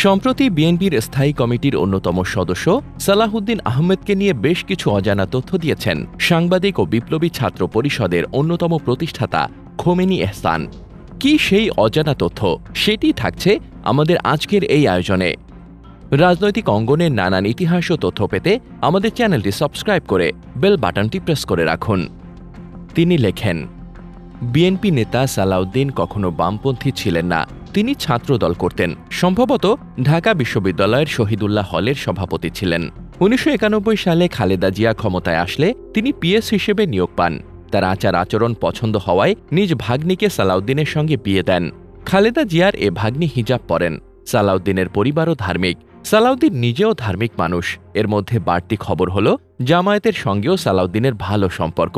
সম্প্রতি বিএনপির স্থায়ী কমিটির অন্যতম সদস্য সালাহউদ্দিন আহমেদকে নিয়ে বেশ কিছু অজানা তথ্য দিয়েছেন সাংবাদিক ও বিপ্লবী ছাত্র পরিষদের অন্যতম প্রতিষ্ঠাতা খোমেনি এহসান। কি সেই অজানা তথ্য, সেটি থাকছে আমাদের আজকের এই আয়োজনে। রাজনৈতিক অঙ্গনের নানান ইতিহাস ও তথ্য পেতে আমাদের চ্যানেলটি সাবস্ক্রাইব করে বেল বাটনটি প্রেস করে রাখুন। তিনি লেখেন, বিএনপি নেতা সালাউদ্দিন কখনো বামপন্থী ছিলেন না, তিনি ছাত্রদল করতেন। সম্ভবত ঢাকা বিশ্ববিদ্যালয়ের শহীদুল্লাহ হলের সভাপতি ছিলেন। ১৯৯১ সালে খালেদা জিয়া ক্ষমতায় আসলে তিনি পিএস হিসেবে নিয়োগ পান। তার আচার আচরণ পছন্দ হওয়ায় নিজ ভাগ্নিকে সালাউদ্দিনের সঙ্গে বিয়ে দেন। খালেদা জিয়ার এ ভাগ্নি হিজাব পরেন। সালাউদ্দিনের পরিবারও ধার্মিক। সালাউদ্দিন নিজেও ধার্মিক মানুষ। এর মধ্যে বাড়তি খবর হল জামায়াতের সঙ্গেও সালাউদ্দিনের ভালো সম্পর্ক।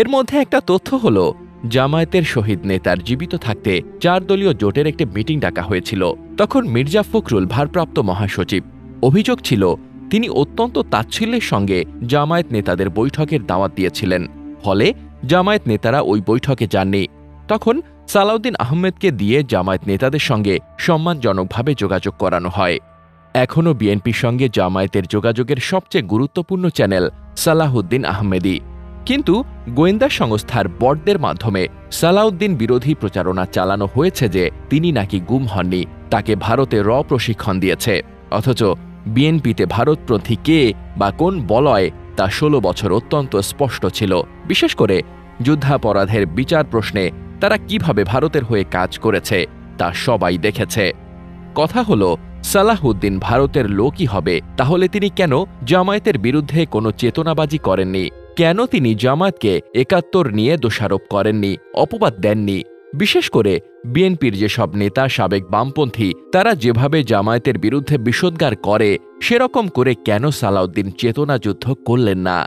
এর মধ্যে একটা তথ্য হল জামায়াতের শহীদ নেতার জীবিত থাকতে ৪ দলীয় জোটের একটি মিটিং ডাকা হয়েছিল। তখন মির্জা ফখরুল ভারপ্রাপ্ত মহাসচিব। অভিযোগ ছিল তিনি অত্যন্ত তাচ্ছিল্যের সঙ্গে জামায়াত নেতাদের বৈঠকের দাওয়াত দিয়েছিলেন। ফলে জামায়াত নেতারা ওই বৈঠকে যাননি। তখন সালাউদ্দিন আহমেদকে দিয়ে জামায়াত নেতাদের সঙ্গে সম্মানজনকভাবে যোগাযোগ করানো হয়। এখনও বিএনপির সঙ্গে জামায়াতের যোগাযোগের সবচেয়ে গুরুত্বপূর্ণ চ্যানেল সালাহউদ্দিন আহমেদই। কিন্তু গোয়েন্দা সংস্থার বটদের মাধ্যমে সালাউদ্দিন বিরোধী প্রচারণা চালানো হয়েছে যে তিনি নাকি গুম হননি, তাকে ভারতে প্রশিক্ষণ দিয়েছে। অথচ বিএনপিতে ভারতপন্থী কে বা কোন বলয় তা ১৬ বছর অত্যন্ত স্পষ্ট ছিল। বিশেষ করে যুদ্ধাপরাধের বিচার প্রশ্নে তারা কিভাবে ভারতের হয়ে কাজ করেছে তা সবাই দেখেছে। কথা হলো, সালাহউদ্দিন ভারতের লোকই হবে, তাহলে তিনি কেন জামায়াতের বিরুদ্ধে কোনো চেতনাবাজি করেননি? কেন তিনি জামায়াতকে ৭১ নিয়ে দোষারোপ করেননি, অপবাদ দেননি? বিশেষ করে বিএনপির যেসব নেতা সাবেক বামপন্থী, তারা যেভাবে জামায়াতের বিরুদ্ধে বিষোদ্গার করে, সেরকম করে কেন সালাউদ্দিন চেতনাযুদ্ধ করলেন না?